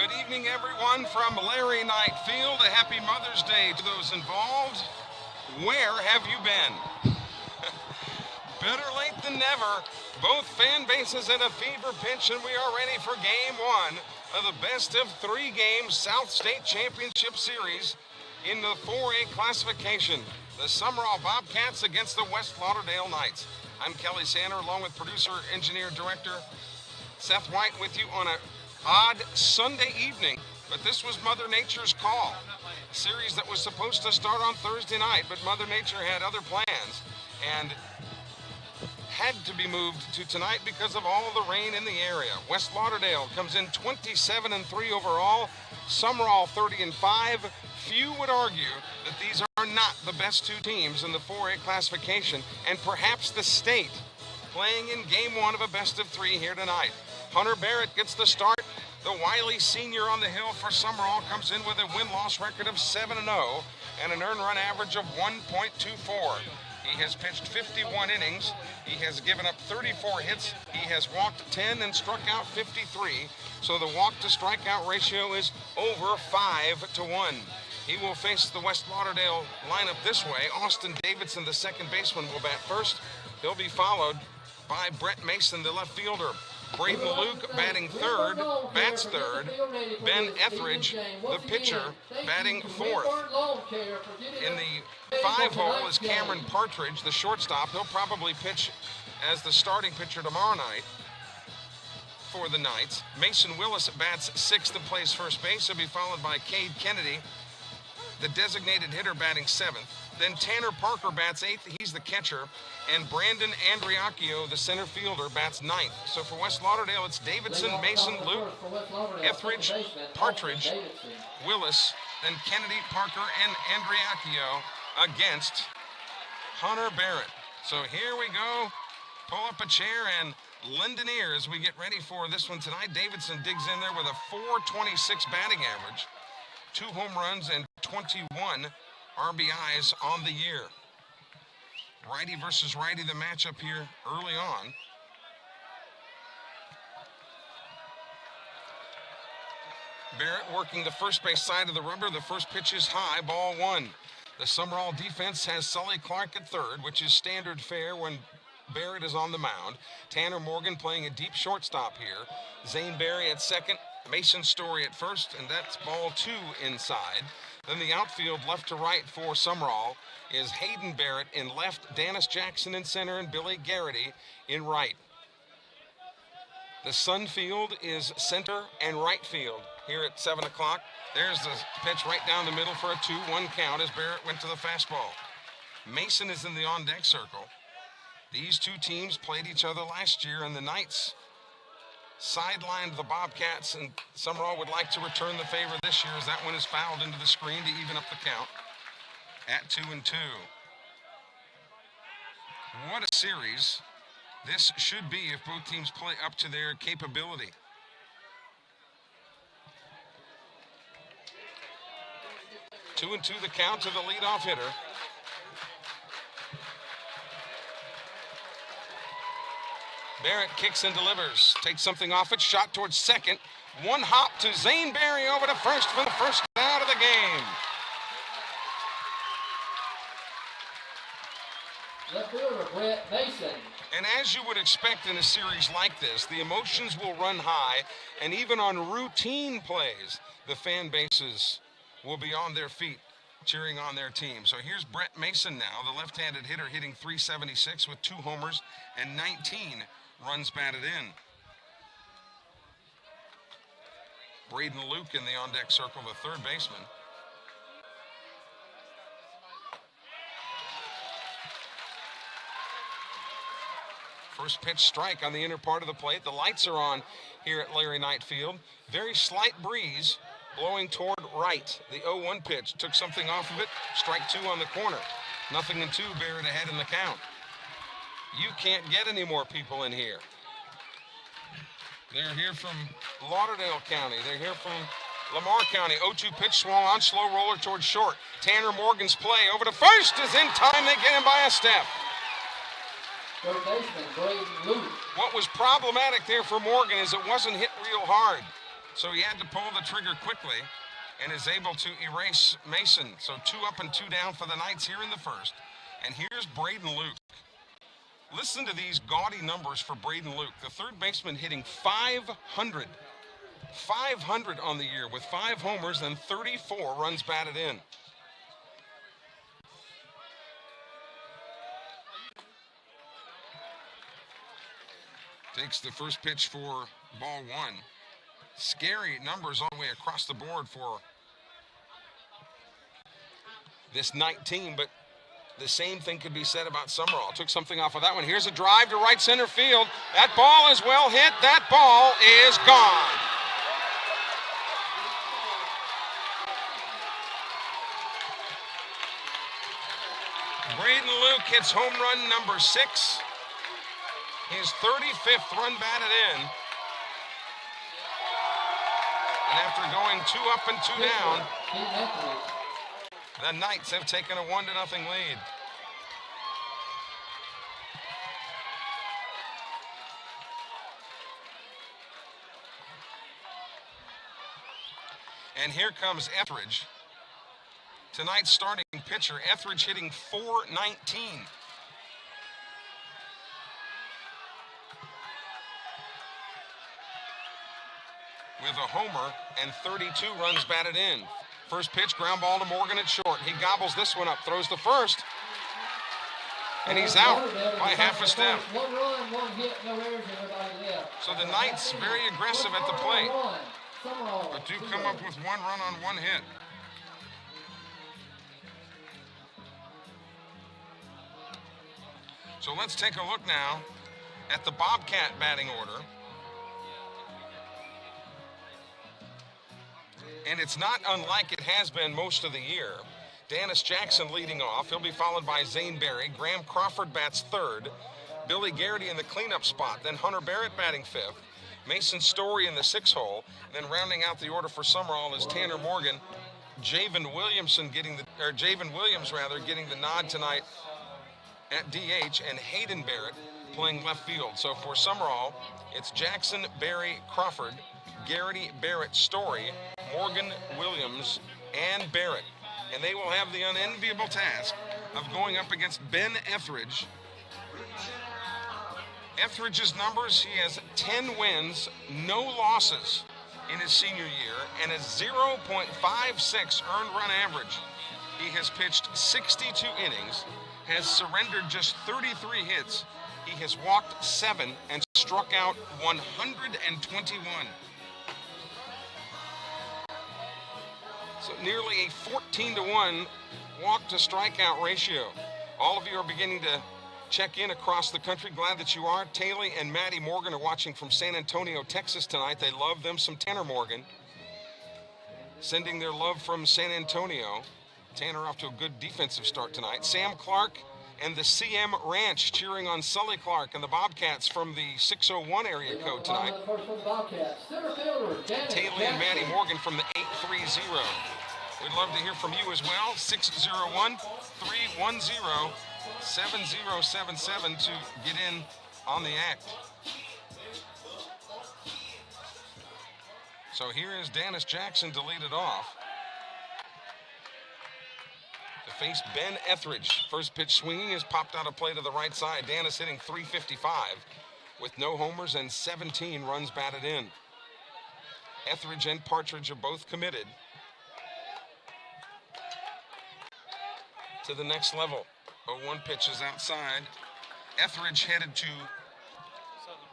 Good evening, everyone, from Larry Knight Field. A happy Mother's Day to those involved. Where have you been? Better late than never. Both fan bases in a fever pitch, and we are ready for Game 1 of the best of 3 games South State Championship Series in the 4A classification. The Sumrall Bobcats against the West Lauderdale Knights. I'm Kelly Sander, along with producer, engineer, director Seth White, with you on an odd Sunday evening. But this was Mother Nature's call. A series that was supposed to start on Thursday night, but Mother Nature had other plans and had to be moved to tonight because of all the rain in the area. West Lauderdale comes in 27-3 overall. Sumrall 30-5. Few would argue that these are not the best 2 teams in the 4A classification, and perhaps the state playing in Game 1 of a best of 3 here tonight. Hunter Barrett gets the start. The wily senior on the hill for Sumrall comes in with a win-loss record of 7-0 and an earned run average of 1.24. He has pitched 51 innings. He has given up 34 hits. He has walked 10 and struck out 53. So the walk-to-strikeout ratio is over 5-1. He will face the West Lauderdale lineup this way. Austin Davidson, the second baseman, will bat first. He'll be followed by Brett Mason, the left fielder. Braden Luke batting third, bats third. Ben Etheridge, the pitcher, batting fourth. In the 5-hole is Cameron Partridge, the shortstop. He'll probably pitch as the starting pitcher tomorrow night for the Knights. Mason Willis bats sixth and plays first base. He'll be followed by Cade Kennedy, the designated hitter, batting seventh. Then Tanner Parker bats eighth. He's the catcher. And Brandon Andriacchio, the center fielder, bats ninth. So for West Lauderdale, it's Davidson, Mason, Luke, Etheridge, Partridge, Willis, then Kennedy, Parker, and Andriacchio against Hunter Barrett. So here we go. Pull up a chair and lend an ear as we get ready for this one tonight. Davidson digs in there with a .426 batting average, 2 home runs, and 21 RBIs on the year. Righty versus righty, the matchup here early on. Barrett working the first base side of the rubber. The first pitch is high, ball 1. The Sumrall defense has Sully Clark at third, which is standard fare when Barrett is on the mound. Tanner Morgan playing a deep shortstop here. Zane Berry at second, Mason Story at first, and that's ball 2 inside. Then the outfield left to right for Sumrall is Hayden Barrett in left, Dennis Jackson in center, and Billy Garrity in right. The Sun field is center and right field here at 7 o'clock. There's the pitch right down the middle for a 2-1 count as Barrett went to the fastball. Mason is in the on-deck circle. These 2 teams played each other last year, and the Knights sidelined the Bobcats, and Sumrall would like to return the favor this year as that one is fouled into the screen to even up the count at 2-2. What a series this should be if both teams play up to their capability. Two and 2 the count to the leadoff hitter. Barrett kicks and delivers, takes something off it, shot towards second. One hop to Zane Berry over to first for the first out of the game. Left fielder Brett Mason. And as you would expect in a series like this, the emotions will run high, and even on routine plays, the fan bases will be on their feet cheering on their team. So here's Brett Mason now, the left-handed hitter, hitting .376 with 2 homers and 19 runs batted in. Braden Luke in the on-deck circle, the third baseman. First pitch strike on the inner part of the plate. The lights are on here at Larry Knight Field. Very slight breeze blowing toward right. The 0-1 pitch took something off of it. Strike 2 on the corner. 0-2, Barrett ahead in the count. You can't get any more people in here. They're here from Lauderdale County. They're here from Lamar County. 0-2 pitch swung on, slow roller towards short. Tanner Morgan's play over to first is in time. They get him by a step. Third baseman Braden Luke. What was problematic there for Morgan is it wasn't hit real hard. So he had to pull the trigger quickly and is able to erase Mason. So 2 up and 2 down for the Knights here in the first. And here's Braden Luke. Listen to these gaudy numbers for Braden Luke. The third baseman hitting 500. 500 on the year with 5 homers and 34 runs batted in. Takes the first pitch for ball 1. Scary numbers all the way across the board for this Knight team, but the same thing could be said about Sumrall. Took something off of that one. Here's a drive to right center field. That ball is well hit. That ball is gone. Braden Luke hits home run number 6. His 35th run batted in. And after going 2 up and 2 down, the Knights have taken a 1-0 lead. And here comes Etheridge. Tonight's starting pitcher, Etheridge hitting .419. With a homer and 32 runs batted in. First pitch, ground ball to Morgan at short. He gobbles this one up, throws the first. And he's out by half a step. 1 run, 1 hit, no errors, everybody left. So the Knights very aggressive at the plate, but do come up with 1 run on 1 hit. So let's take a look now at the Bobcat batting order. And it's not unlike it has been most of the year. Dennis Jackson leading off. He'll be followed by Zane Berry. Graham Crawford bats 3rd. Billy Garrity in the cleanup spot. Then Hunter Barrett batting 5th. Mason Story in the 6 hole. And then rounding out the order for Sumrall is Tanner Morgan. Javen Williams getting the nod tonight at DH, and Hayden Barrett playing left field. So for Sumrall, it's Jackson, Berry, Crawford, Garrity, Barrett, Story, Morgan, Williams, and Barrett. And they will have the unenviable task of going up against Ben Etheridge. Etheridge's numbers, he has 10 wins, no losses in his senior year, and a 0.56 earned run average. He has pitched 62 innings, has surrendered just 33 hits. He has walked 7 and struck out 121. So nearly a 14-to-1 walk to strikeout ratio. All of you are beginning to check in across the country. Glad that you are. Taylor and Maddie Morgan are watching from San Antonio, Texas tonight. They love them some Tanner Morgan. Sending their love from San Antonio. Tanner off to a good defensive start tonight. Sam Clark and the CM Ranch cheering on Sully Clark and the Bobcats from the 601 area code tonight. Taylor and Maddie Morgan from the 830. We'd love to hear from you as well. 601-310-7077 to get in on the act. So here is Dennis Jackson to lead it off. To face Ben Etheridge. First pitch swinging is popped out of play to the right side. Dennis hitting .355 with no homers and 17 runs batted in. Etheridge and Partridge are both committed to the next level. 0-1 pitch is outside. Etheridge headed to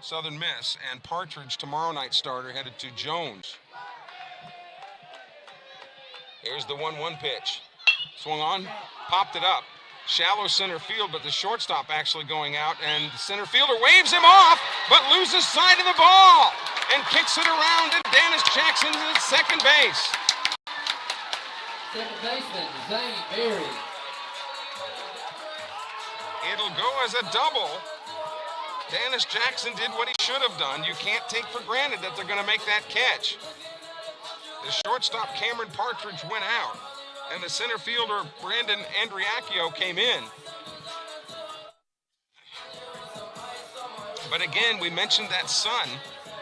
Southern Miss, and Partridge, tomorrow night starter, headed to Jones. Here's the 1-1 pitch. Swung on, popped it up. Shallow center field, but the shortstop actually going out, and the center fielder waves him off, but loses sight of the ball and kicks it around, and Dennis Jackson is at second base. Second baseman, Zane Berry. It'll go as a double. Dennis Jackson did what he should have done. You can't take for granted that they're going to make that catch. The shortstop, Cameron Partridge, went out, and the center fielder, Brandon Andriacchio, came in. But again, we mentioned that sun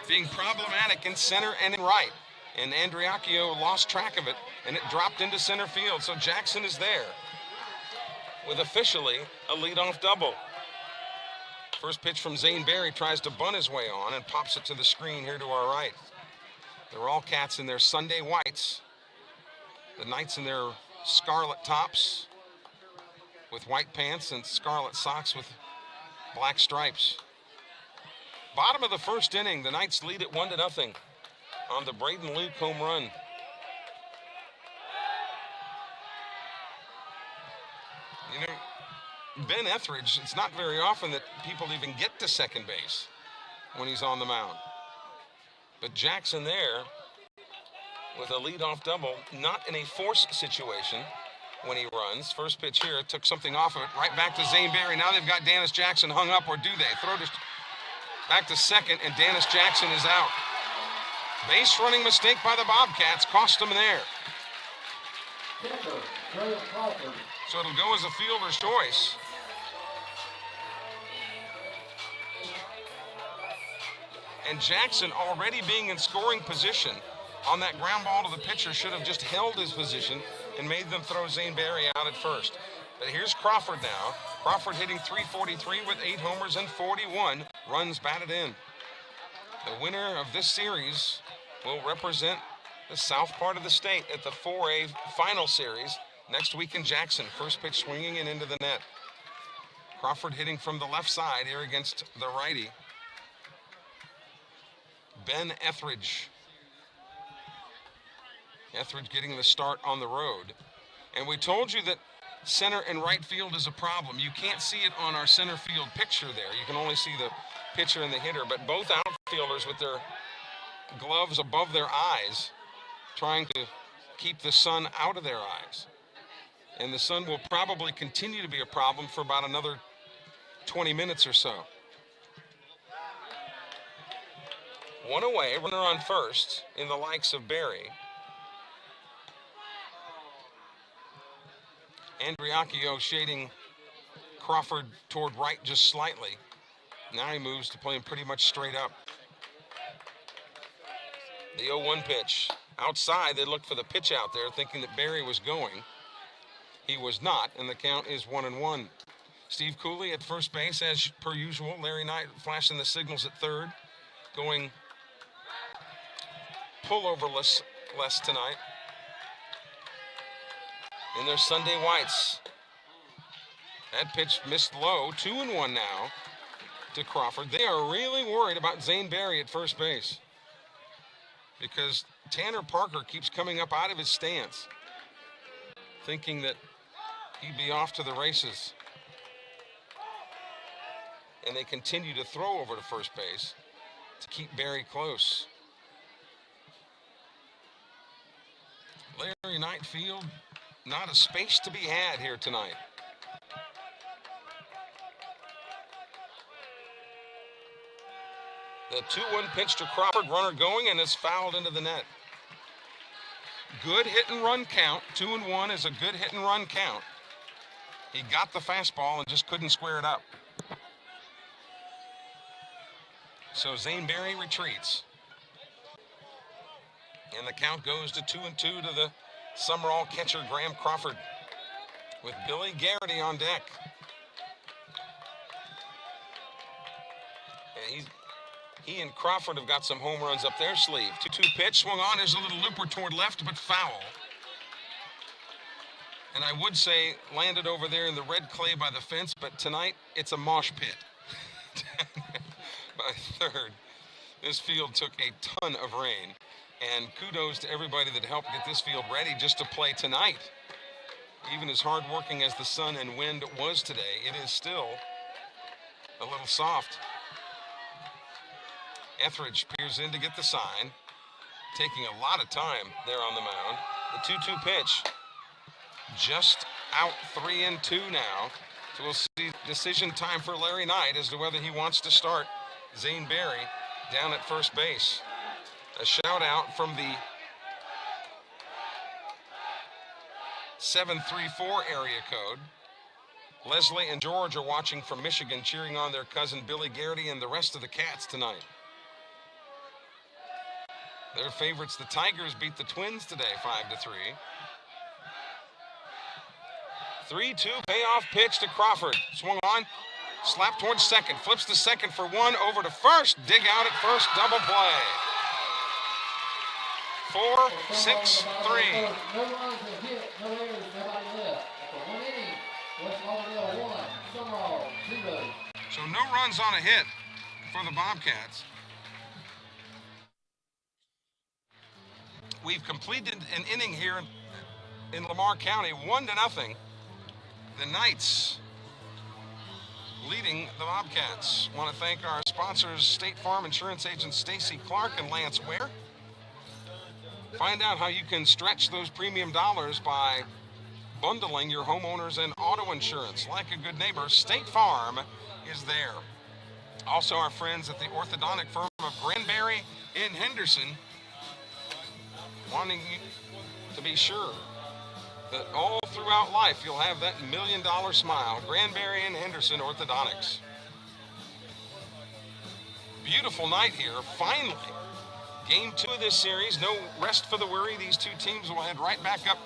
being problematic in center and in right. And Andriacchio lost track of it, and it dropped into center field. So Jackson is there with officially a leadoff double. First pitch from Zane Berry, tries to bunt his way on and pops it to the screen here to our right. They're all cats in their Sunday whites. The Knights in their scarlet tops with white pants and scarlet socks with black stripes. Bottom of the first inning, the Knights lead it 1-0 on the Braden Luke home run. You know, Ben Etheridge, it's not very often that people even get to second base when he's on the mound. But Jackson there with a leadoff double, not in a force situation when he runs. First pitch here, took something off of it. Right back to Zane Berry. Now they've got Dennis Jackson hung up, or do they? Throw to back to second, and Dennis Jackson is out. Base running mistake by the Bobcats cost them there. So it'll go as a fielder's choice. And Jackson, already being in scoring position on that ground ball to the pitcher, should have just held his position and made them throw Zane Berry out at first. But here's Crawford now. Crawford hitting .343 with 8 homers and 41 runs batted in. The winner of this series will represent the south part of the state at the 4A final series next week in Jackson. First pitch swinging and into the net. Crawford hitting from the left side here against the righty, Ben Etheridge. Etheridge getting the start on the road. And we told you that center and right field is a problem. You can't see it on our center field picture there. You can only see the pitcher and the hitter, but both outfielders with their gloves above their eyes, trying to keep the sun out of their eyes. And the sun will probably continue to be a problem for about another 20 minutes or so. One away, runner on first in the likes of Berry. Andriacchio shading Crawford toward right just slightly. Now he moves to play him pretty much straight up. The 0-1 pitch. Outside, they looked for the pitch out there, thinking that Berry was going. He was not, and the count is 1-1. Steve Cooley at first base, as per usual. Larry Knight flashing the signals at third. Going pulloverless less tonight. In their Sunday whites. That pitch missed low. 2-1 now to Crawford. They are really worried about Zane Berry at first base, because Tanner Parker keeps coming up out of his stance, thinking that he'd be off to the races. And they continue to throw over to first base to keep Berry close. Larry Knight Field, not a space to be had here tonight. The 2-1 pitch to Crawford, runner going, and is fouled into the net. Good hit and run count. 2-1 is a good hit and run count. He got the fastball and just couldn't square it up. So Zane Berry retreats. And the count goes to 2-2 to the Sumrall catcher, Graham Crawford, with Billy Garrity on deck. And he and Crawford have got some home runs up their sleeve. 2-2 pitch, swung on. There's a little looper toward left, but foul. And I would say landed over there in the red clay by the fence, but tonight it's a mosh pit. By third, this field took a ton of rain. And kudos to everybody that helped get this field ready just to play tonight. Even as hardworking as the sun and wind was today, it is still a little soft. Etheridge peers in to get the sign, taking a lot of time there on the mound. The 2-2 pitch, just out 3-2 now. So we'll see decision time for Larry Knight as to whether he wants to start Zane Berry down at first base. A shout out from the 734 area code. Leslie and George are watching from Michigan, cheering on their cousin Billy Garrity and the rest of the Cats tonight. Their favorites, the Tigers, beat the Twins today 5-3. 3-2 payoff pitch to Crawford. Swung on, slap towards second, flips to second for one, over to first, dig out at first, double play. 4-6-3. No runs were hit, no errors, nobody left. For 1 inning, West Lauderdale 1, Sumrall 0. So no runs on a hit for the Bobcats. We've completed an inning here in Lamar County, 1-0. The Knights leading the Bobcats. Want to thank our sponsors, State Farm Insurance agents Stacy Clark and Lance Ware. Find out how you can stretch those premium dollars by bundling your homeowners and auto insurance. Like a good neighbor, State Farm is there. Also, our friends at the orthodontic firm of Granberry in Henderson, wanting you to be sure that all throughout life you'll have that $1 million smile. Granberry and Henderson Orthodontics. Beautiful night here, finally. Game 2 of this series, no rest for the weary. These two teams will head right back up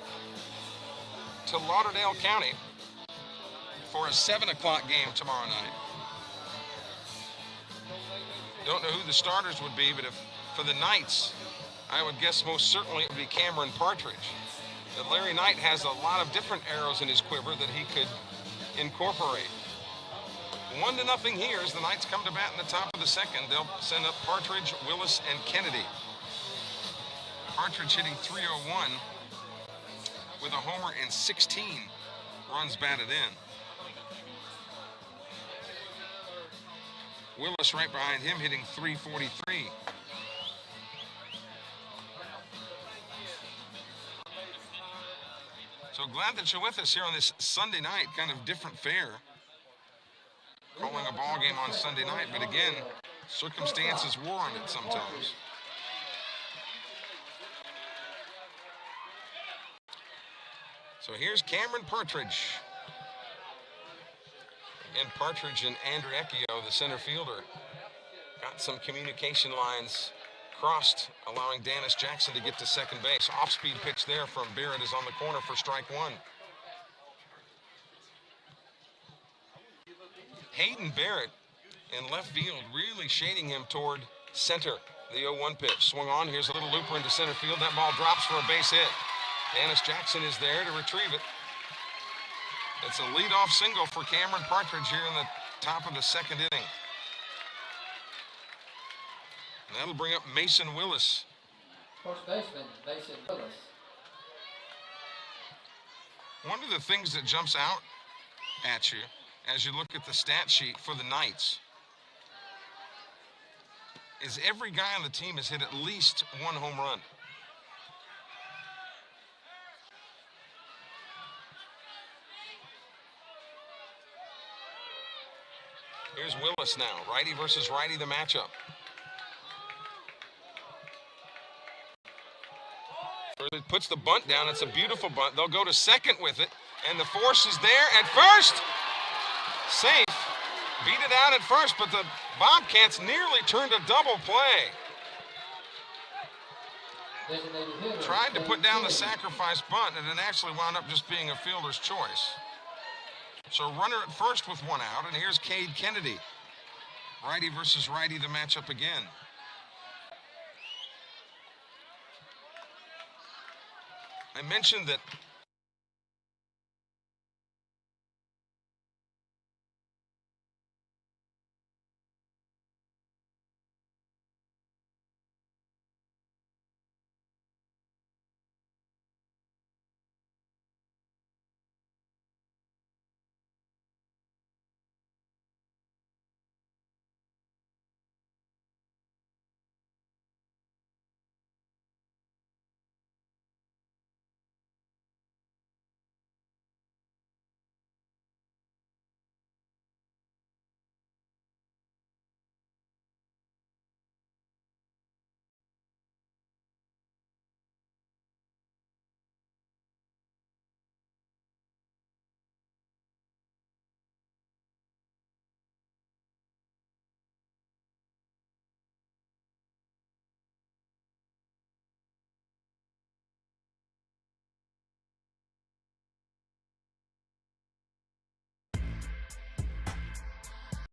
to Lauderdale County for a 7 o'clock game tomorrow night. Don't know who the starters would be, but if for the Knights, I would guess most certainly it would be Cameron Partridge. That Larry Knight has a lot of different arrows in his quiver that he could incorporate. 1-0 here as the Knights come to bat in the top of the second. They'll send up Partridge, Willis, and Kennedy. Partridge hitting .301 with a homer and 16 runs batted in. Willis right behind him hitting .343. So glad that you're with us here on this Sunday night, kind of different fare. Calling a ball game on Sunday night, but again, circumstances warrant it sometimes. So here's Cameron Partridge. And Partridge and Andriecchio, the center fielder, got some communication lines crossed, allowing Dennis Jackson to get to second base. Off-speed pitch there from Barrett is on the corner for strike one. Hayden Barrett in left field, really shading him toward center. The 0-1 pitch. Swung on. Here's a little looper into center field. That ball drops for a base hit. Dennis Jackson is there to retrieve it. It's a leadoff single for Cameron Partridge here in the top of the second inning. And that'll bring up Mason Willis. First baseman, Mason Willis. One of the things that jumps out at you as you look at the stat sheet for the Knights is every guy on the team has hit at least one home run. Here's Willis now, righty versus righty, the matchup. It puts the bunt down. It's a beautiful bunt. They'll go to second with it, and the force is there at first. Safe. Beat it out at first, but the Bobcats nearly turned a double play. Tried to put down the sacrifice bunt, and it actually wound up just being a fielder's choice. So runner at first with one out, and here's Cade Kennedy. Righty versus righty, the matchup again. I mentioned that